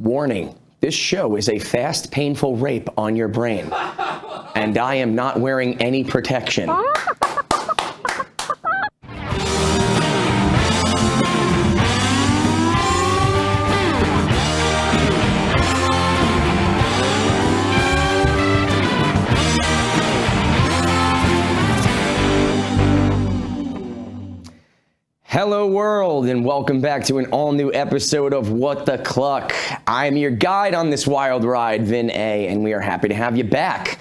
Warning, this show is a fast, painful rape on your brain. And I am not wearing any protection. Hello world, and welcome back to an all-new episode of What the Cluck. I'm your guide on this wild ride, Vin A, and we are happy to have you back.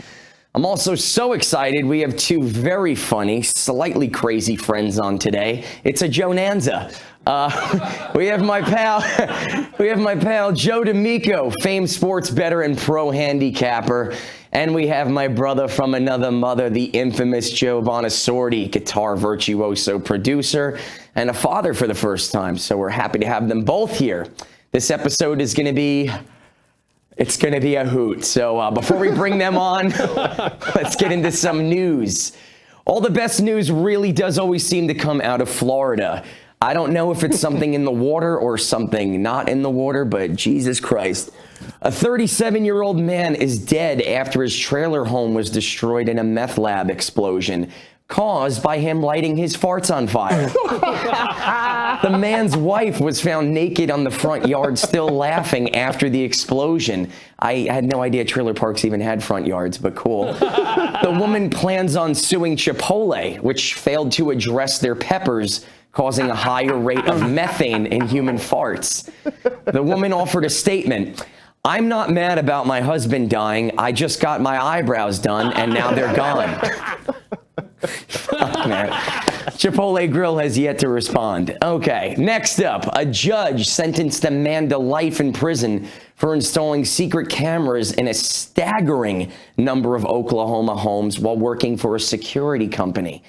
I'm also so excited we have two very funny, slightly crazy friends on today. It's a Jonanza. We have my pal Joe D'Amico, famed Sports Bettor and pro handicapper. And we have my brother from another mother, the infamous Joe Bonasorte, guitar virtuoso producer, and a father for the first time. So we're happy to have them both here. This episode is going to be, it's going to be a hoot. So before we bring them on, let's get into some news. All the best news really does always seem to come out of Florida. I don't know if it's something in the water or something not in the water, but Jesus Christ. A 37-year-old man is dead after his trailer home was destroyed in a meth lab explosion caused by him lighting his farts on fire. The man's wife was found naked on the front yard, still laughing after the explosion. I had no idea trailer parks even had front yards, but cool. The woman plans on suing Chipotle, which failed to address their peppers, causing a higher rate of methane in human farts. The woman offered a statement. I'm not mad about my husband dying. I just got my eyebrows done, and now they're gone. Fuck, man. Chipotle Grill has yet to respond. Okay, next up, a judge sentenced a man to life in prison for installing secret cameras in a staggering number of Oklahoma homes while working for a security company.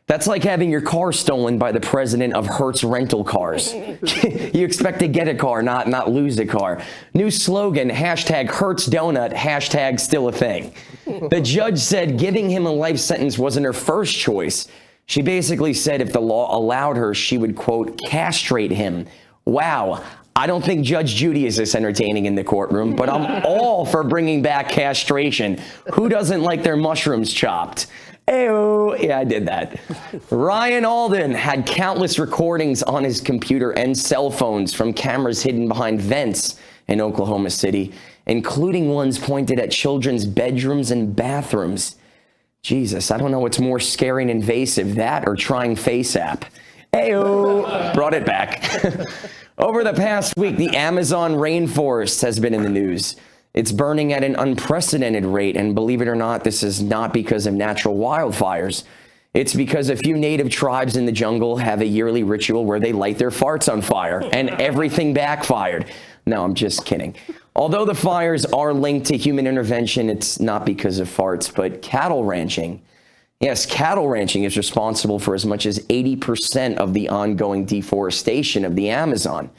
That's like having your car stolen by the president of Hertz Rental Cars. You expect to get a car, not lose a car. New slogan, hashtag Hertz Donut, hashtag still a thing. The judge said giving him a life sentence wasn't her first choice. She basically said if the law allowed her, she would, quote, castrate him. Wow. I don't think Judge Judy is this entertaining in the courtroom, but I'm all for bringing back castration. Who doesn't like their mushrooms chopped? Ew. Yeah, I did that. Ryan Alden had countless recordings on his computer and cell phones from cameras hidden behind vents in Oklahoma City, including ones pointed at children's bedrooms and bathrooms. Jesus, I don't know what's more scary and invasive, that or trying FaceApp. Ew. Brought it back. Over the past week, the Amazon Rainforest has been in the news. It's burning at an unprecedented rate, and believe it or not, this is not because of natural wildfires. It's because a few native tribes in the jungle have a yearly ritual where they light their farts on fire, and everything backfired. No, I'm just kidding. Although the fires are linked to human intervention, it's not because of farts, but cattle ranching. Yes, cattle ranching is responsible for as much as 80% of the ongoing deforestation of the Amazon.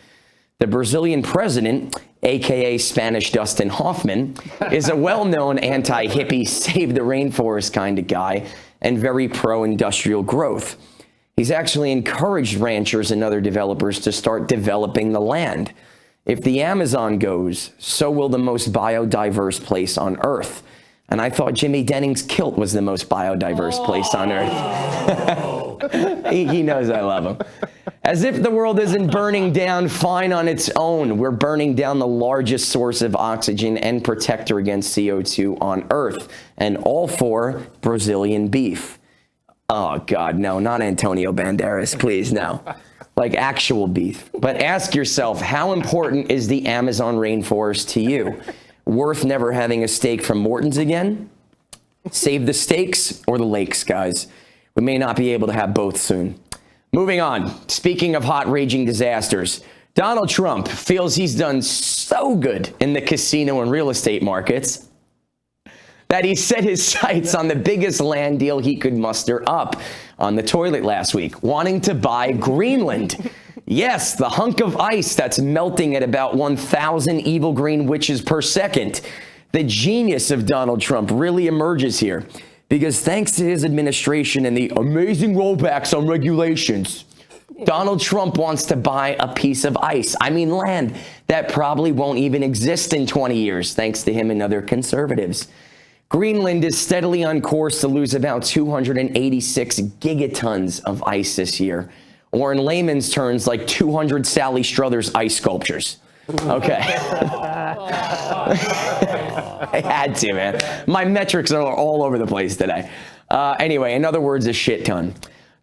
The Brazilian president, aka Spanish Dustin Hoffman, is a well-known anti-hippie, save the rainforest kind of guy and very pro-industrial growth. He's actually encouraged ranchers and other developers to start developing the land. If the Amazon goes, so will the most biodiverse place on Earth. And I thought Jimmy Denning's kilt was the most biodiverse place on Earth. He knows I love him. As if the world isn't burning down fine on its own, we're burning down the largest source of oxygen and protector against CO2 on Earth, and all for Brazilian beef. Oh, God, no, not Antonio Banderas, please, no. Like actual beef. But ask yourself, how important is the Amazon rainforest to you? Worth never having a steak from Morton's again? Save the steaks or the lakes, guys. We may not be able to have both soon. Moving on, speaking of hot raging disasters, Donald Trump feels he's done so good in the casino and real estate markets that he set his sights on the biggest land deal he could muster up on the toilet last week, wanting to buy Greenland. Yes, the hunk of ice that's melting at about 1,000 evil green witches per second. The genius of Donald Trump really emerges here, because thanks to his administration and the amazing rollbacks on regulations, Donald Trump wants to buy a piece of ice. I mean, land that probably won't even exist in 20 years, thanks to him and other conservatives. Greenland is steadily on course to lose about 286 gigatons of ice this year, or in layman's terms, like 200 Sally Struthers ice sculptures. Okay. I had to, man. My metrics are all over the place today. Anyway, in other words, a shit ton.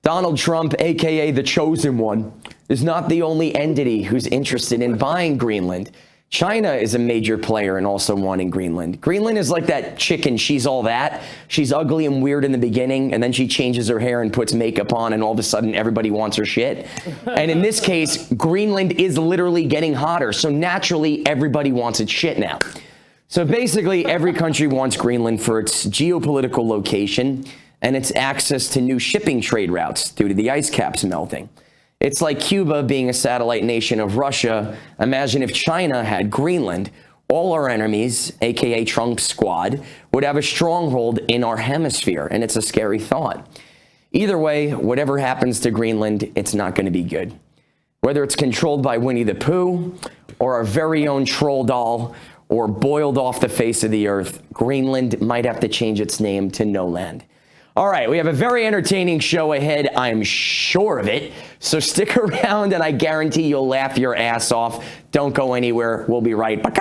Donald Trump, a.k.a. the chosen one, is not the only entity who's interested in buying Greenland. China is a major player and also wanting Greenland. Greenland is like that chicken. She's all that. She's ugly and weird in the beginning, and then she changes her hair and puts makeup on, and all of a sudden everybody wants her shit. And in this case, Greenland is literally getting hotter, so naturally everybody wants its shit now. So basically, every country wants Greenland for its geopolitical location and its access to new shipping trade routes due to the ice caps melting. It's like Cuba being a satellite nation of Russia. Imagine if China had Greenland. All our enemies, aka Trump's squad, would have a stronghold in our hemisphere, and it's a scary thought. Either way, whatever happens to Greenland, it's not going to be good. Whether it's controlled by Winnie the Pooh, or our very own troll doll, or boiled off the face of the earth, Greenland might have to change its name to No Land. All right, we have a very entertaining show ahead, I'm sure of it. So stick around and I guarantee you'll laugh your ass off. Don't go anywhere. We'll be right back.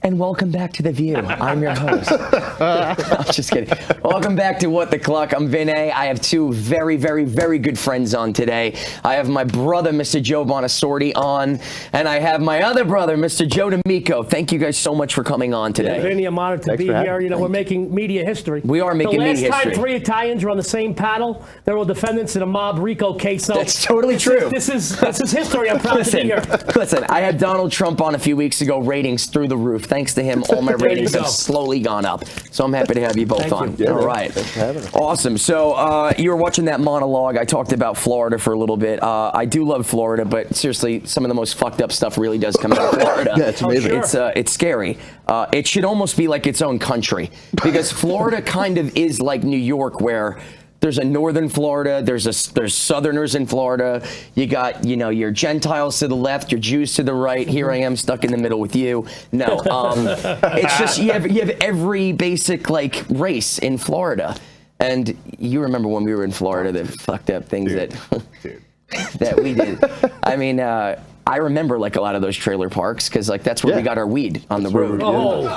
And welcome back to The View. I'm your host. I'm just kidding. Welcome back to What the Cluck. I'm Vin A. I have two very, very, very good friends on today. I have my brother, Mr. Joe Bonasorte, on, and I have my other brother, Mr. Joe D'Amico. Thank you guys so much for coming on today. Vinny, I'm honored to be here. You know, we're making media history. We are making media history. The last time 3 Italians were on the same panel, they were defendants in a mob RICO case. So that's totally true. This is history. I'm proud to be here. Listen, I had Donald Trump on a few weeks ago. Ratings through the roof. Thanks to him, all my ratings have slowly gone up. So I'm happy to have you both on. Yeah, all right. Thanks for having us. Awesome. So you were watching that monologue. I talked about Florida for a little bit. I do love Florida, but seriously, some of the most fucked up stuff really does come out of Florida. Yeah, it's amazing. It's scary. It should almost be like its own country, because Florida kind of is like New York, where there's a northern Florida, there's southerners in Florida. You got, you know, your Gentiles to the left, your Jews to the right. Here I am stuck in the middle with you. No, it's just you have every basic like race in Florida. And you remember when we were in Florida, the fucked up things that we did. I mean, I remember like a lot of those trailer parks, because like that's where we got our weed on the road.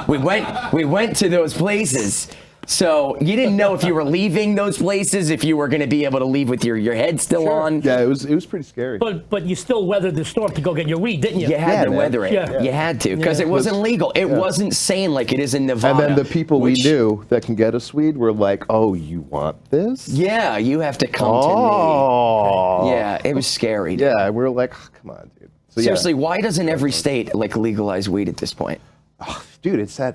We went to those places. So you didn't know if you were leaving those places, if you were going to be able to leave with your head still on. Yeah, it was pretty scary. But you still weathered the storm to go get your weed, didn't you? You had to weather it. Yeah. You had to, because it wasn't legal. It wasn't sane like it is in Nevada. And then the people we knew that can get us weed were like, "Oh, you want this? Yeah, you have to come to me." Yeah, it was scary. Dude. Yeah, we were like, oh, "Come on, dude." So, seriously, why doesn't every state like legalize weed at this point? Oh, dude, it's I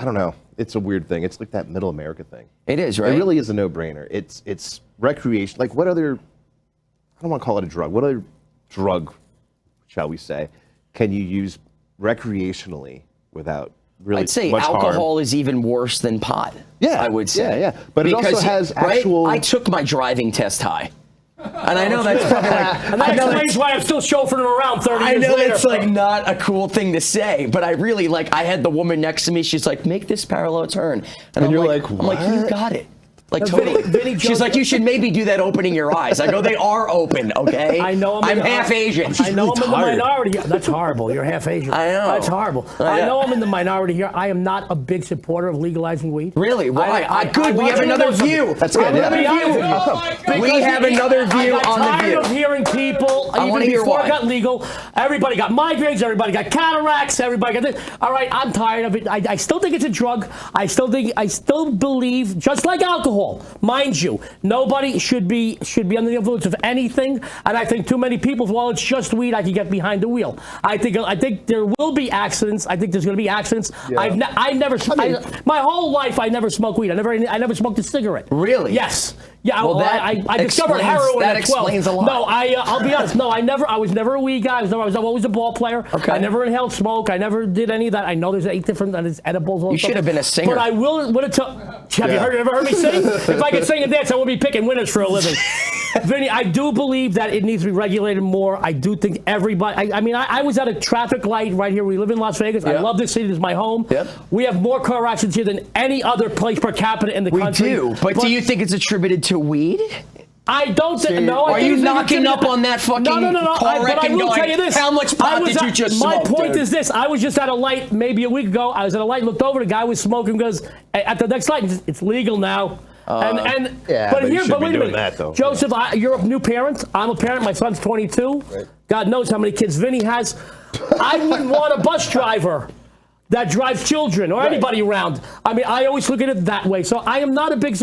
don't know. It's a weird thing. It's like that middle America thing. It is, right? It really is a no-brainer. It's recreation. Like, what other, I don't want to call it a drug. What other drug, shall we say, can you use recreationally without really I'd say much alcohol harm. is even worse than pot. Yeah, I would say. yeah. But it also has actual. I took my driving test high. And I know that's probably like, And that explains why I'm still chauffeuring him around 30 years later. I know it's like not a cool thing to say, but I really I had the woman next to me. She's like, make this parallel turn. And I'm you're like, like, I'm like, you what? got it. Like, Vinny, totally. She's like, you should maybe do that opening your eyes. I go, they are open, okay? I know I'm half Asian. I know I'm in the tired. minority. That's horrible. You're half Asian. I know. That's horrible. I know I'm in the minority here. I am not a big supporter of legalizing weed. Really? Why? Good. We want have you to another know something. view. That's good. Let me be Yeah. honest with you. We have another view I got on the tired view. of hearing people, I wanna even hear before why. it got legal, everybody got migraines, everybody got cataracts, everybody got this. All right, I'm tired of it. I still think it's a drug. I still believe, just like alcohol, mind you, nobody should be under the influence of anything. And I think too many people, while it's just weed, I can get behind the wheel. I think there will be accidents. I think there's going to be accidents. Yeah. My whole life I never smoked weed. I never smoked a cigarette. Really? Yes. Yeah, Well, that I discovered explains- heroin that at 12. explains a lot. No, I'll be honest. No, I was never a weed guy. I was always a ball player. Okay. I never inhaled smoke. I never did any of that. I know there's 8 different there's edibles. You should have been a singer. But I will. Have you ever heard me sing? If I could sing and dance, I would be picking winners for a living. Vinny, I do believe that it needs to be regulated more. I do think everybody. I was at a traffic light right here. We live in Las Vegas. I Yeah. love this city. This is my home. Yep. We have more car accidents here than any other place per capita in the country. We do. But do you think it's attributed to weed? I don't think. No, I Are think you it's knocking up on that fucking no. car wreck But I and will going, tell you this. how much pot did you just My smoke, point dude? is this. I was just at a light maybe a week ago. I was at a light, looked over, the guy was smoking, goes, at the next light, it's legal now. Yeah, but you but shouldn't be wait a doing minute. that, though. Joseph, you're a new parent. I'm a parent. My son's 22. Right. God knows how many kids Vinny has. I wouldn't want a bus driver that drives children or anybody around. I always look at it that way. So I am not a big...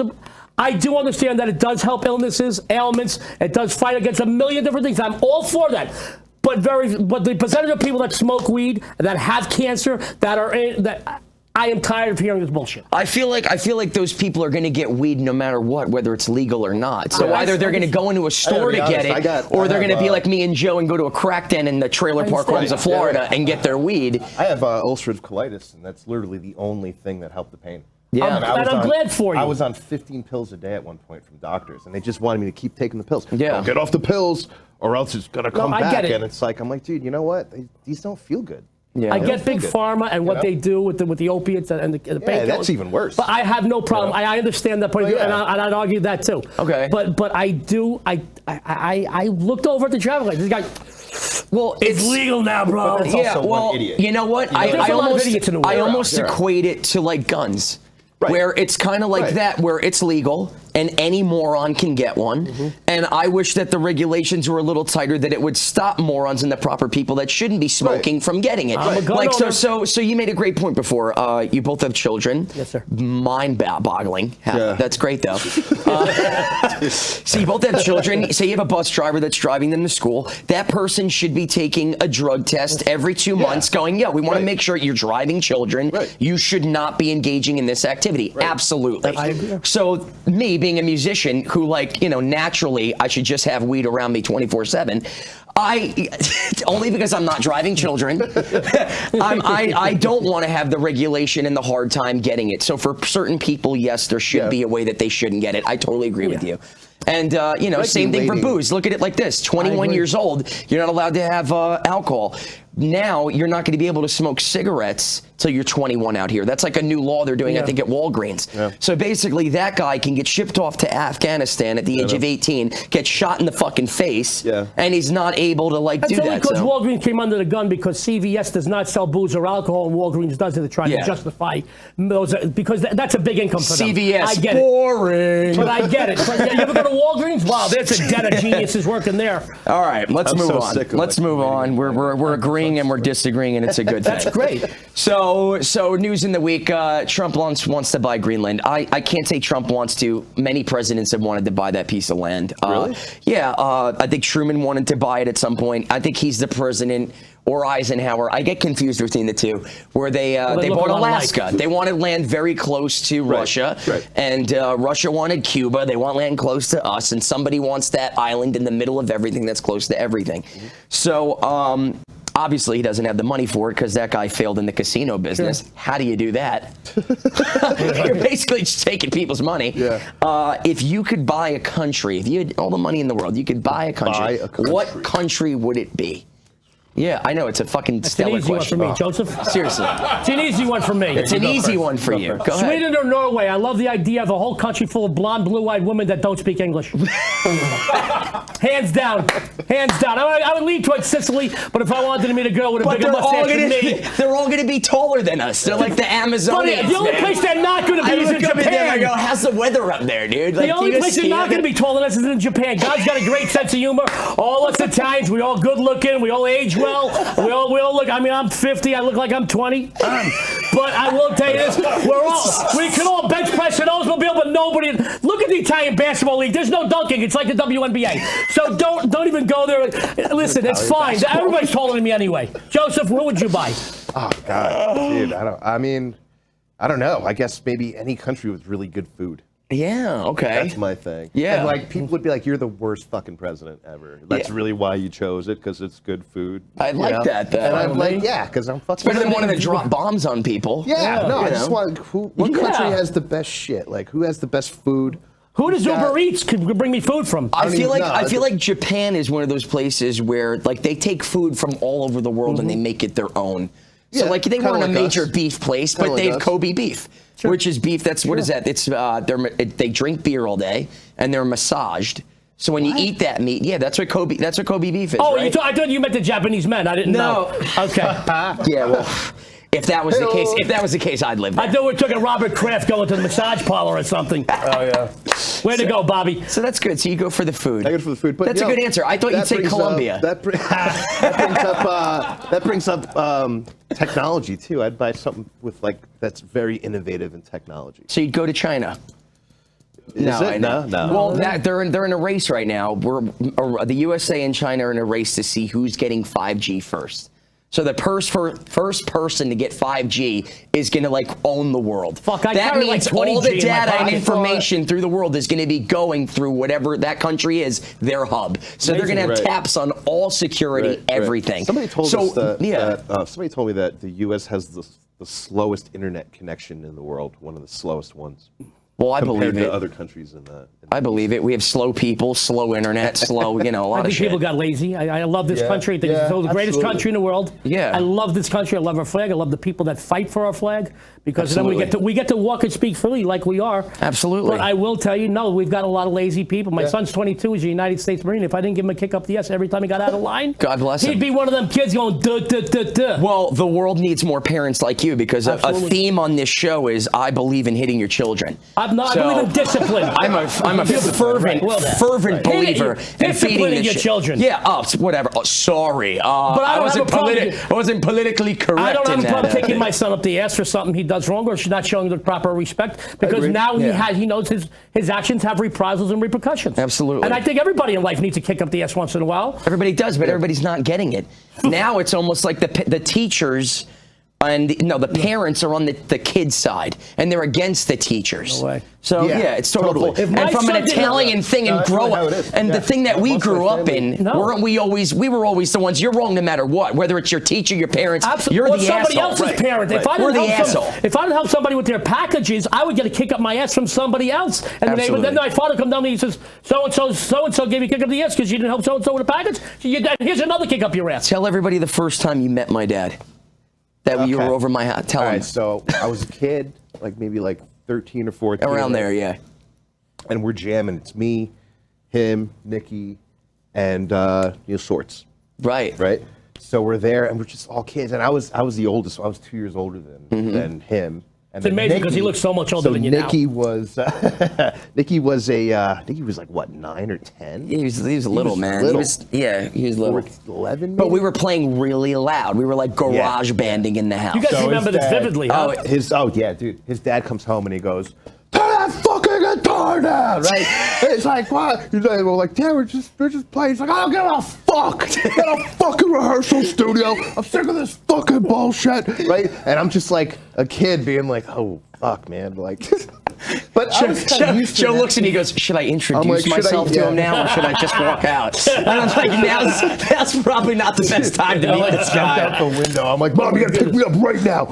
I do understand that it does help illnesses, ailments. It does fight against a million different things. I'm all for that. But the percentage of people that smoke weed, that have cancer, I am tired of hearing this bullshit. I feel like those people are going to get weed no matter what, whether it's legal or not. So either they're going to go into a store to get it, or they're going to be like me and Joe and go to a crack den in the trailer park homes of Florida and get their weed. I have ulcerative colitis, and that's literally the only thing that helped the pain. Yeah. I'm glad for you. I was on 15 pills a day at one point from doctors, and they just wanted me to keep taking the pills. Yeah. Don't get off the pills, or else it's gonna come I back. get it. And it's like, I'm like, dude, you know what? These don't feel good. Yeah. I They get don't feel big good. pharma and what know? they do with the opiates and the painkillers. that's even worse. But I have no problem. You know? I understand that point of view, and I'd argue that too. Okay. But I do. I looked over at the traffic light. This guy. Well, It's legal now, bro. But that's also one idiot. you know what? There's I a lot of idiots in the world. I almost There are. equate it to like guns. Right. Where it's kind of like Right. that, where it's legal and any moron can get one. Mm-hmm. And I wish that the regulations were a little tighter, that it would stop morons and the proper people that shouldn't be smoking from getting it. I'm a gun Like owner. so you made a great point before. You both have children. Yes, sir. Mind-boggling. Yeah. That's great though. So you both have children. Say you have a bus driver that's driving them to school. That person should be taking a drug test every 2 months, going, we want to make sure you're driving children. Right. You should not be engaging in this activity. Absolutely. I agree. So me being a musician who naturally I should just have weed around me 24/7. Only because I'm not driving children. I don't want to have the regulation and the hard time getting it. So for certain people, yes, there should be a way that they shouldn't get it. I totally agree with you. And, same thing for booze. Look at it like this. 21 years old, you're not allowed to have alcohol. Now, you're not going to be able to smoke cigarettes till you're 21 out here. That's like a new law they're doing, I think, at Walgreens. Yeah. So basically, that guy can get shipped off to Afghanistan at the age of 18, get shot in the fucking face, and he's not able to, do That's only that. because Walgreens came under the gun because CVS does not sell booze or alcohol, and Walgreens does it to try to justify those, because that's a big income for them. CVS, I get boring. But I get it. But you ever go to Walgreens? Wow, there's a den of geniuses working there. All right, let's move on. Let's move on. We're agreeing and we're disagreeing, and it's a good thing. That's great. So news in the week, Trump wants to buy Greenland. I can't say Trump wants to. Many presidents have wanted to buy that piece of land. Really? Yeah, I think Truman wanted to buy it at some point. I think he's the president, or Eisenhower. I get confused between the two, where they bought Alaska. They wanted land very close to Russia, and Russia wanted Cuba. They want land close to us, and somebody wants that island in the middle of everything that's close to everything. So Obviously, he doesn't have the money for it because that guy failed in the casino business. Sure. How do you do that? You're basically just taking people's money. Yeah. If you could buy a country, if you had all the money in the world, you could buy a country. What country would it be? Yeah, I know. It's a fucking stellar question. It's an easy one for me, Joseph. Seriously. It's an easy one for me. It's an easy one for you. Go ahead. Sweden or Norway? I love the idea of a whole country full of blonde, blue-eyed women that don't speak English. Hands down. Hands down. I would lean towards Sicily, but if I wanted to meet a girl with a bigger mustache than me... They're all going to be taller than us. They're like the Amazonians. The only place they're not going to be is in Japan. I go, how's the weather up there, dude? Like, the only place they're not going to be taller than us is in Japan. God's got a great sense of humor. All us Italians, we all good looking. We all age well. We all look, I mean, I'm 50. I look like I'm 20. But I will tell you this. We can all bench press an Oldsmobile, but nobody. Look at the Italian basketball league. There's no dunking. It's like the WNBA. So don't even go there. Listen, it's fine. Everybody's taller than me anyway. Joseph, who would you buy? Oh, God. Dude, I don't know. I guess maybe any country with really good food. Yeah, okay. That's my thing. Yeah. And like people would be like, you're the worst fucking president ever. That's really why you chose it, because it's good food. I like that, though. And I'm like, yeah, because I'm fucking... It's better than wanting to drop bombs on people. Yeah, no, I just want... What country has the best shit? Like, who has the best food? Who does Uber Eats could bring me food from? I feel like Japan is one of those places where like they take food from all over the world and they make it their own. So like they weren't a major beef place, but they have Kobe beef. Sure. Which is beef. That's what is that? It's they drink beer all day and they're massaged. So when you eat that meat, that's what Kobe beef is. Oh, right? I thought you meant the Japanese men. I didn't know. Okay. Yeah. Well, if that was the case, I'd live there. I thought we took a Robert Kraft going to the massage parlor or something. Oh yeah. Way to go, Bobby. So that's good. So you go for the food. I go for the food. But that's a good answer. I thought you'd say Colombia. That brings up technology too. I'd buy something with that's very innovative in technology. So you'd go to China. No. Well, they're in a race right now. The USA and China are in a race to see who's getting 5G first. So the first person to get 5G is going to own the world. That means all the data and information through the world is going to be going through whatever that country is, their hub. So they're going to have taps on all security, everything. Somebody told us somebody told me that the U.S. has the slowest internet connection in the world, one of the slowest ones. Well, I believe it. Compared to other countries in that. I believe it. We have slow people, slow internet, slow, a lot of shit. I think people got lazy. I love this country. I think it's the greatest country in the world. Yeah. I love this country. I love our flag. I love the people that fight for our flag. Because then we get to walk and speak freely like we are. Absolutely. But I will tell you, no, we've got a lot of lazy people. My son's 22. He's a United States Marine. If I didn't give him a kick up the ass every time he got out of line, God bless him. He'd be one of them kids going, duh, duh, duh, duh. Well, the world needs more parents like you because a theme on this show is I believe in hitting your children. I believe in discipline. I'm a fervent believer in feeding your children. Yeah, whatever. Oh, sorry. But I wasn't politically correct. I don't have a problem taking my son up the ass for something he does wrong or she's not showing the proper respect because now he knows his actions have reprisals and repercussions. Absolutely. And I think everybody in life needs to kick up the ass once in a while. Everybody does, but everybody's not getting it. Now it's almost like the teachers and the parents are on the kids' side, and they're against the teachers. No way. So it's totally. And from an Italian thing and grow up, and the thing that we grew up in, we were always the ones. You're wrong no matter what, whether it's your teacher, your parents. You're the somebody asshole. else's parent. If I didn't help somebody with their packages, I would get a kick up my ass from somebody else. And then my father come down to me and says, so and so gave you a kick up the ass because you didn't help so and so with a package. Here's another kick up your ass. Tell everybody the first time you met my dad. That you were over my house. Tell him. All right, so I was a kid, maybe 13 or 14. Around there, yeah. And we're jamming. It's me, him, Nikki, and Sorts. Right. So we're there, and we're just all kids. And I was the oldest. So I was 2 years older than him. And it's amazing because he looks so much older than you Nikki now. Nikki was what, 9 or 10? He was a little man. Little. He was little. 11 maybe? But we were playing really loud. We were garage banding in the house. You guys remember this vividly, huh? Dude. His dad comes home and he goes, "Turn that fucking guitar down!" Right? And it's like, what? He's like, we're like, "Damn, we're just playing." He's like, "I don't give a fuck. Get a fucking rehearsal studio. I'm sick of this fucking bullshit." Right? And I'm just like a kid being like, "Oh fuck, man!" But I was kinda used to Joe that. looks at me and he goes, should I introduce like, should I- myself to yeah. him now or should I just walk out? And I'm like, that's probably not the best time to meet this Jumped guy. out the window. I'm like, Mom, you gotta pick me up right now.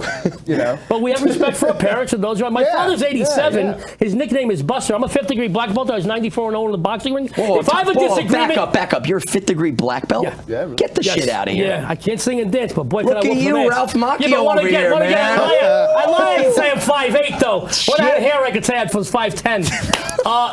You know. But we have respect for our parents and those around. My Yeah, father's 87. yeah. His nickname is Buster. I'm a 5th degree black belt. I was 94-0 in the boxing ring. Whoa, if I have a disagreement, back up. You're a 5th degree black belt? Yeah, really. Get the shit out of here. Yeah, I can't sing and dance, but boy, Look can I at whoop you, some ass. Ralph Macchio Yeah, but what over here, man. I lied and say I'm 5'8", though. What I had hair, I could say I was 5'10".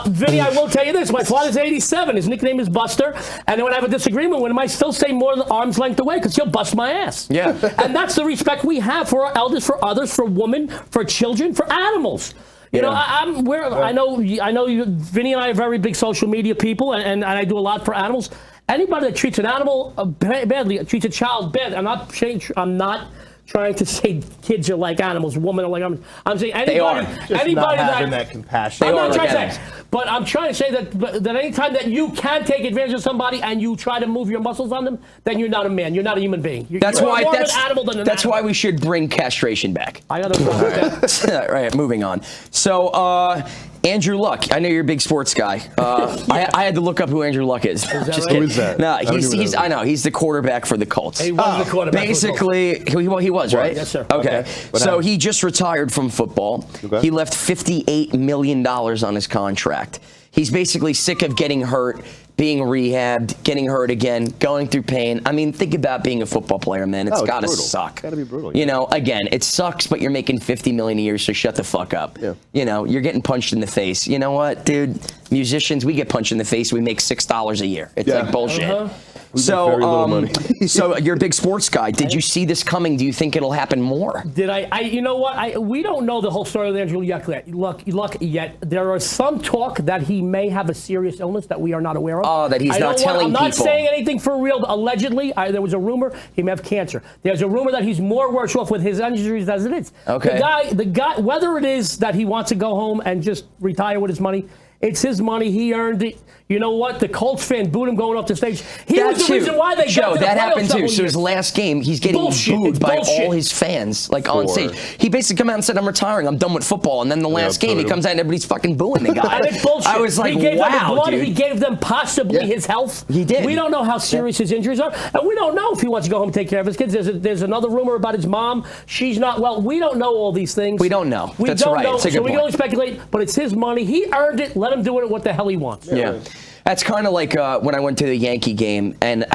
Vinny, I will tell you this. My father's 87. His nickname is Buster. And when I have a disagreement with him, I still stay more than arm's length away because he'll bust my ass. Yeah. And that's the respect we have for our elders, for others, for women, for children, for animals. You know, I know you, Vinny and I are very big social media people, and I do a lot for animals. Anybody that treats an animal badly, treats a child bad, I'm not trying to say kids are like animals, women are like animals. I'm saying anybody, Not having that compassion. I'm not like trying to animals. say, but I'm trying to say that anytime that you can take advantage of somebody and you try to move your muscles on them, then you're not a man. You're not a human being. You're more of an animal than an that's animal. why we should bring castration back. I got no problem with that. Right, moving on. So, Andrew Luck. I know you're a big sports guy. I had to look up who Andrew Luck is. Just right? kidding. Who is that? No, I don't even know. I know he's the quarterback for the Colts. He was the quarterback. Basically, he was right. Yes, sir. Okay. What So happened? he just retired from football. Okay. He left $58 million on his contract. He's basically sick of getting hurt, being rehabbed, getting hurt again, going through pain. I mean, think about being a football player, man. It's It's got to brutal. suck. Gotta be brutal, You yeah. know, again, it sucks, but you're making $50 million a year, so shut the fuck up. Yeah. You know, you're getting punched in the face. You know what, dude? Musicians, we get punched in the face. We make $6 a year. It's Yeah. like bullshit. We make very little money. So you're a big sports guy. Did you see this coming? Do you think it'll happen more? Did I you know what? We don't know the whole story of Andrew Luck yet. There are some talk that he may have a serious illness that we are not aware of. Oh, that he's not telling I'm not people. saying anything for real. Allegedly, there was a rumor he may have cancer. There's a rumor that he's more worse off with his injuries as it is. Okay. The guy, whether it is that he wants to go home and just retire with his money, it's his money. He earned it. You know what? The Colts fan booed him going off the stage. He was the reason why they got Joe, to the that playoffs happened too. several So his years. last game, he's getting Bullshit. booed It's by bullshit. all his fans, like on Sure. stage. He basically come out and said, "I'm retiring. I'm done with football." And then the last game, he booed him. comes out and everybody's fucking booing the guy. And it's bullshit. I was like, he gave them "Wow, the blood. dude." He gave them possibly Yeah. his health. He did. We don't know how serious his injuries are, and we don't know if he wants to go home and take care of his kids. There's another rumor about his mom. She's not well. We don't know all these things. We don't know. We That's don't right. know. It's a So good we can point. only speculate. But it's his money. He earned it. Let him do it what the hell he wants. Yeah. That's kind of like when I went to the Yankee game, and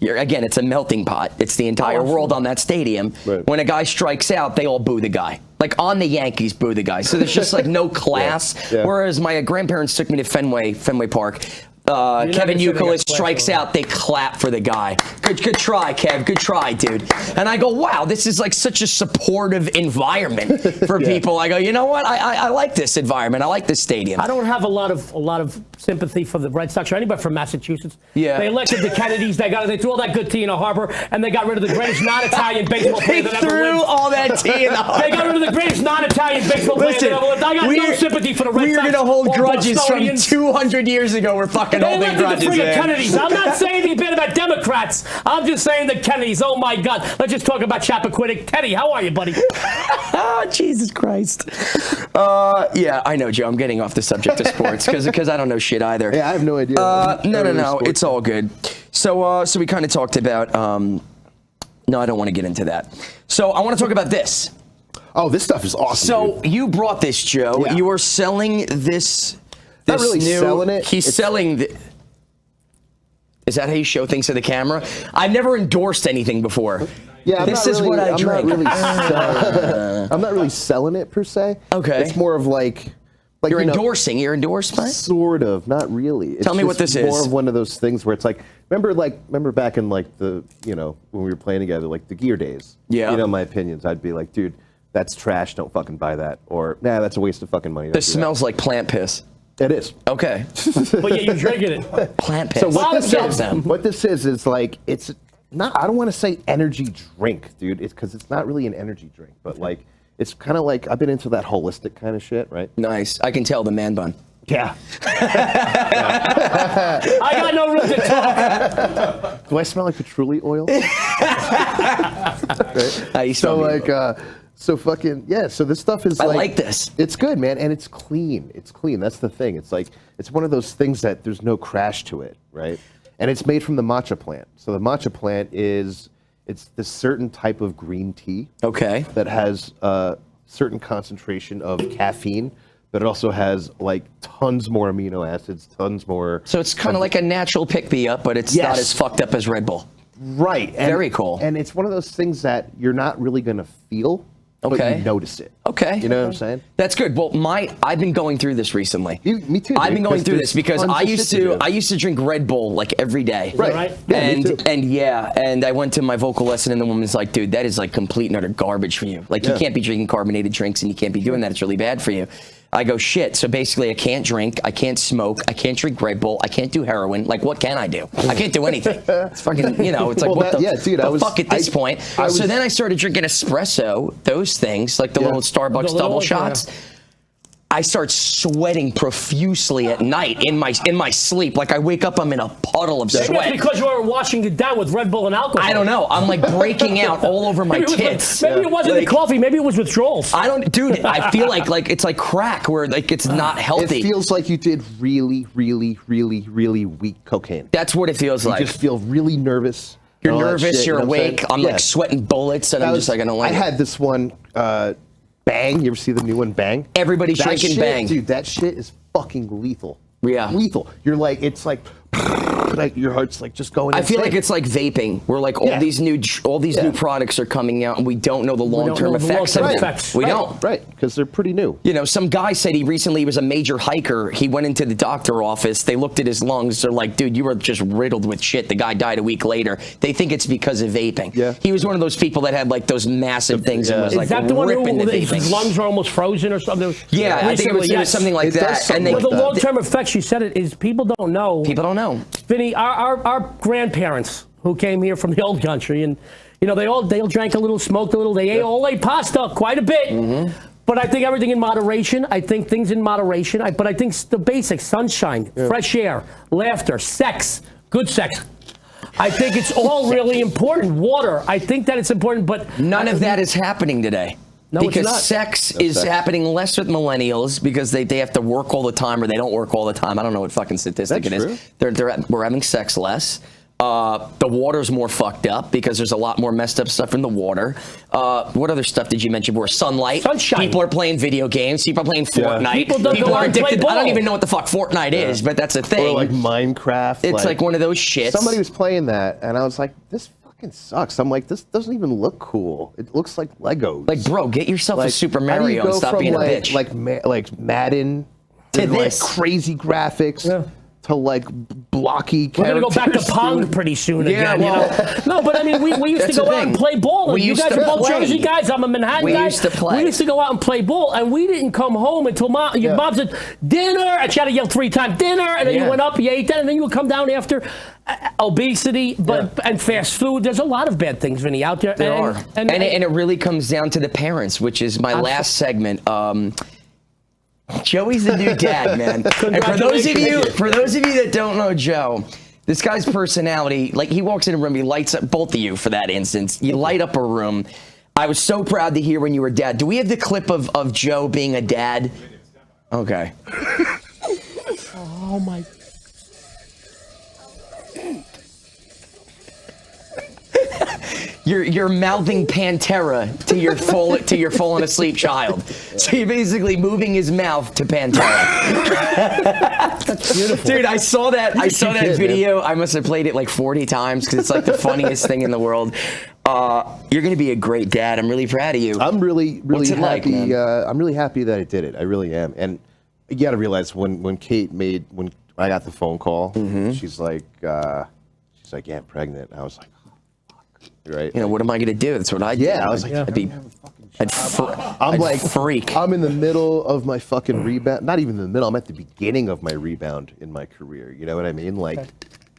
again, it's a melting pot. It's the entire world on that stadium. Right. When a guy strikes out, they all boo the guy. Like on the Yankees, boo the guy. So there's just like no class. Yeah. Whereas my grandparents took me to Fenway Park. Kevin never said they got Youkilis class strikes over. out, they clap for the guy. Good try, Kev. Good try, dude. And I go, wow, this is like such a supportive environment for people. I go, you know what? I like this environment. I like this stadium. I don't have a lot of sympathy for the Red Sox or anybody from Massachusetts. Yeah. They elected the Kennedys. They threw all that good tea in the harbor, and they got rid of the greatest non-Italian baseball player They that ever threw lived. all that tea in the They got rid of the greatest non-Italian baseball player Listen, that ever lived. I got no sympathy for the Red we Sox. are going to hold or grudges from Bostonians. 200 years ago. We're fucking They holding elected the grudges. friggin' man. Kennedys. I'm not saying anything bad about Democrats. I'm just saying the Kennedys. Oh my God. Let's just talk about Chappaquiddick. Teddy, how are you, buddy? Ah, Jesus Christ. Yeah, I know, Joe. I'm getting off the subject of sports because I don't know shit either. Yeah, I have no idea. No. It's all good. So we kind of talked about. No, I don't want to get into that. So I want to talk about this. Oh, this stuff is awesome. So dude. you brought this, Joe. Yeah. You are selling this. Not really new, selling it. He's It's- selling. Is that how you show things to the camera? I've never endorsed anything before. Yeah, I'm this not is really, what I I'm drink. Not really I'm not really selling it per se. Okay. It's more of like You're you know, endorsing. You're endorsed by? Sort of, not really. It's Tell me what just this is. More of one of those things where it's like, remember back in like the, you know, when we were playing together, like the gear days. Yeah. You know, my opinions, I'd be like, dude, that's trash. Don't fucking buy that. Or, nah, that's a waste of fucking money. Don't This do that." smells like plant piss. It is. Okay. But yeah, you're drinking it. Plant piss. So what Bottom this shelf is, them. what this is like, it's not, I don't want to say energy drink, dude. It's because it's not really an energy drink, but like, it's kind of like, I've been into that holistic kind of shit, right? Nice. I can tell the man bun. Yeah. I got no room to talk. Do I smell like patchouli oil? You smell So me. like, So fucking yeah. So this stuff is I like this. It's good, man, and it's clean. It's clean. That's the thing. It's like it's one of those things that there's no crash to it, right? And it's made from the matcha plant. So the matcha plant it's this certain type of green tea. Okay. That has a certain concentration of caffeine, but it also has like tons more amino acids, tons more. So it's kind of like a natural pick-me-up, but it's not as fucked up as Red Bull. Right. Very cool. And it's one of those things that you're not really going to feel, but you notice it. Okay. You know what I'm saying? That's good. Well, I've been going through this recently. Me too. I've been going through this because tons I of used shit to do. to drink Red Bull like every day. Right. Yeah, me too. And I went to my vocal lesson and the woman's like, dude, that is like complete and utter garbage for you. Like you can't be drinking carbonated drinks and you can't be doing that. It's really bad for you. I go, shit. So basically I can't drink, I can't smoke, I can't drink Red Bull, I can't do heroin. Like what can I do? I can't do anything. It's fucking, it's like what the fuck at this point. So then I started drinking espresso, those things, like the little Starbucks double shots. I start sweating profusely at night in my sleep. Like I wake up, I'm in a puddle of sweat. Maybe it's because you were washing it down with Red Bull and alcohol. I don't know. I'm like breaking out all over my tits. Maybe it wasn't the coffee. Maybe it was withdrawals. Dude, I feel like it's like crack where like it's not healthy. It feels like you did really, really, really, really weak cocaine. That's what it feels like. You just feel really nervous. You're nervous, you're awake. I'm like sweating bullets and I'm just like, I don't like it. I had this one, Bang. You ever see the new one, Bang? Everybody's drinking Bang. Dude, that shit is fucking lethal. Yeah. Lethal. You're like, it's like your heart's like just going I feel insane. like it's like vaping, where like all these new products are coming out and we don't know the long-term effects of them. We don't. Right, because they're pretty new. Some guy said he recently was a major hiker. He went into the doctor office. They looked at his lungs. They're like, dude, you were just riddled with shit. The guy died a week later. They think it's because of vaping. Yeah. He was one of those people that had like those massive things and was Is like that the one ripping the vaping. his lungs are almost frozen or something? Yeah, I think it was something like that. And the long-term effects, you said it, is people don't know. People don't know. Vinny, our grandparents who came here from the old country, and they all drank a little, smoked a little, they ate pasta quite a bit. But I think everything in moderation. I think things in moderation. But I think the basics: sunshine, fresh air, laughter, sex, good sex. I think it's all really important. Water. I think that it's important, but none of that is happening today. No, because it's not. sex is happening less with millennials because they have to work all the time or they don't work all the time. I don't know what fucking statistic That's it is. We're having sex less. The water's more fucked up because there's a lot more messed up stuff in the water. What other stuff did you mention before? Sunlight. Sunshine. People are playing video games. People are playing Fortnite. People are addicted. I don't even ball. know what the fuck Fortnite is, but that's a thing. Or like Minecraft. It's like one of those shits. Somebody was playing that, and I was like, this fucking sucks. I'm like, this doesn't even look cool. It looks like Legos. Like, bro, get yourself a Super how do you Mario go and stop from being a bitch. like Madden To and like this. crazy graphics to like blocky We're going to go back to characters Pong doing- pretty soon Yeah, again. well, No, but I mean, we used to that's go the out and thing. play ball. And We you used guys to are both play. Jersey guys. I'm a Manhattan We guy. used to play. We used to go out and play ball, and we didn't come home until your mom said, dinner, and she had to yell 3 times, dinner, and then you went up, you ate that, and then you would come down after. Obesity, and fast food. There's a lot of bad things, Vinny, out there. There are. And it really comes down to the parents, which is my last segment. Joey's the new dad, man. And for those of you that don't know Joe, this guy's personality, like he walks in a room, he lights up, both of you for that instance, you light up a room. I was so proud to hear when you were dad. Do we have the clip of Joe being a dad? Okay. Oh my. You're mouthing Pantera to your fallen asleep child. So you're basically moving his mouth to Pantera. That's beautiful. Dude, I saw that kid, video. Man. I must have played it like 40 times because it's like the funniest thing in the world. You're gonna be a great dad. I'm really proud of you. I'm really What's it like, happy. man? I'm really happy that I did it. I really am. And you got to realize when I got the phone call, she's like, yeah, I'm pregnant. And I was like, oh, fuck. Right? What am I gonna do? That's what I did. Yeah, I was like, I'd freak. I'm in the middle of my fucking rebound. Not even in the middle. I'm at the beginning of my rebound in my career. You know what I mean? Like,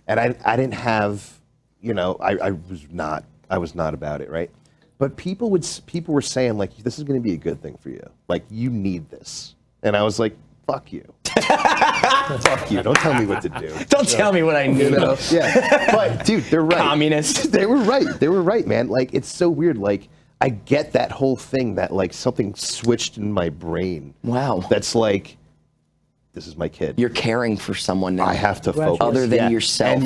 and I didn't have, I was not about it, right? But people were saying like, this is going to be a good thing for you. Like, you need this. And I was like, fuck you. Fuck you. Don't tell me what to do. Don't tell me what I need. Yeah. But dude, they're right. Communist. They were right. They were right, man. Like, it's so weird. Like, I get that whole thing that like something switched in my brain. Wow. That's like, this is my kid. You're caring for someone now. I have to focus. Other than yourself. And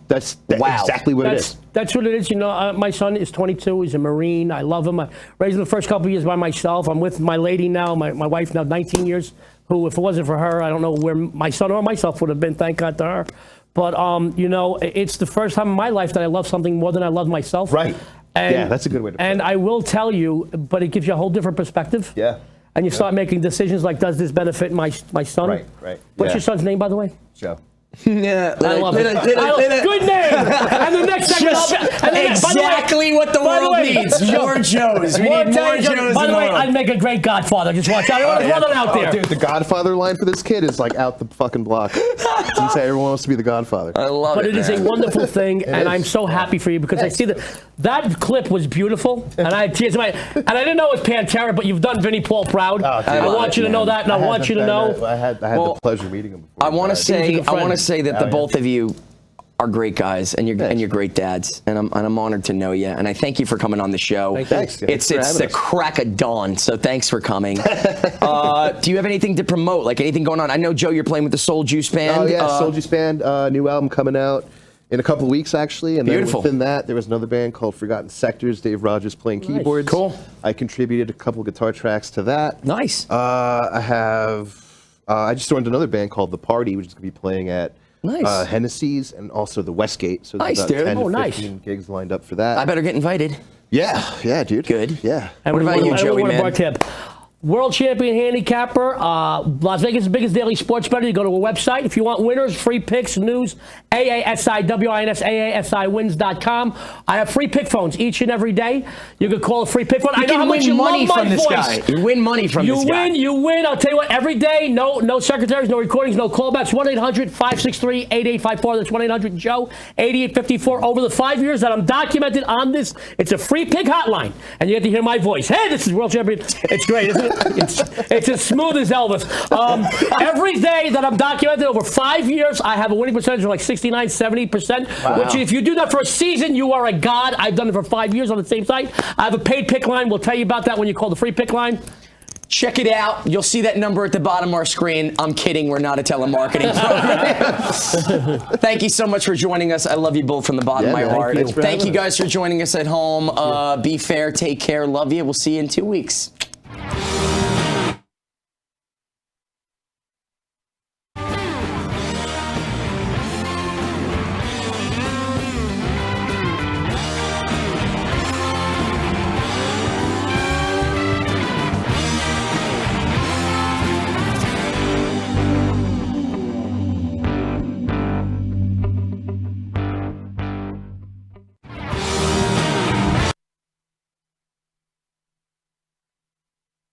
that's Wow. exactly what it is. That's what it is. You know, my son is 22. He's a Marine. I love him. I raised him the first couple of years by myself. I'm with my lady now, my wife now, 19 years, who, if it wasn't for her, I don't know where my son or myself would have been. Thank God to her. But, you know, it's the first time in my life that I love something more than I love myself. Right. And, yeah, that's a good way to put it. And I will tell you, but it gives you a whole different perspective. Yeah. And you start making decisions like, does this benefit my son? Right. What's Yeah. your son's name, by the way? Joe. Yeah, I love it. Good name. And the next segment, exactly what the world needs. More Joes. We need more Joes. By the way, I'd make a great Godfather. Just watch out. I want to run it out there. Dude, the Godfather line for this kid is like out the fucking block. Didn't say everyone wants to be the Godfather. I love it. But it is a wonderful thing, and I'm so happy for you because I see that clip was beautiful, and I had tears in my and I didn't know it was Pantera, but you've done Vinnie Paul proud. I want you to know that, and I want you to know. I had the pleasure of meeting him before. I want to say that the both of you are great guys, and you're great dads, and I'm honored to know you, and I thank you for coming on the show. Thanks. It's the crack of dawn, so thanks for coming. Do you have anything to promote? Like anything going on? I know, Joe, you're playing with the Soul Juice Band. Oh yeah, Soul Juice Band, new album coming out in a couple of weeks actually, and Beautiful. then within that there was another band called Forgotten Sectors. Dave Rogers playing keyboards. Cool. I contributed a couple guitar tracks to that. Nice. I just joined another band called The Party, which is going to be playing at Hennessy's and also the Westgate. So there's Nice, about dude. 10 to Nice. 15 gigs lined up for that. I better get invited. Yeah, dude. Good. Yeah. And What about you, Joey, man? Tip. World champion handicapper, Las Vegas' biggest daily sports bettor. You go to a website. If you want winners, free picks, news, AASIWINS, AASIwins.com. I have free pick phones each and every day. You can call a free pick phone. I know how much you money love my from this voice. guy. You win money from this guy. You win. I'll tell you what, every day, no secretaries, no recordings, no callbacks. 1-800-563-8854. That's 1-800-JOE, 8854. Over the 5 years that I'm documented on this, it's a free pick hotline. And you get to hear my voice. Hey, this is world champion. It's great, isn't it? It's as smooth as Elvis. Every day that I'm documented over 5 years, I have a winning percentage of like 69, 70%. Wow. Which, if you do that for a season, you are a god. I've done it for 5 years on the same site. I have a paid pick line. We'll tell you about that when you call the free pick line. Check it out. You'll see that number at the bottom of our screen. I'm kidding. We're not a telemarketing program. Thank you so much for joining us. I love you both from the bottom of my heart. Thank you guys for joining us at home. Be fair. Take care. Love you. We'll see you in 2 weeks.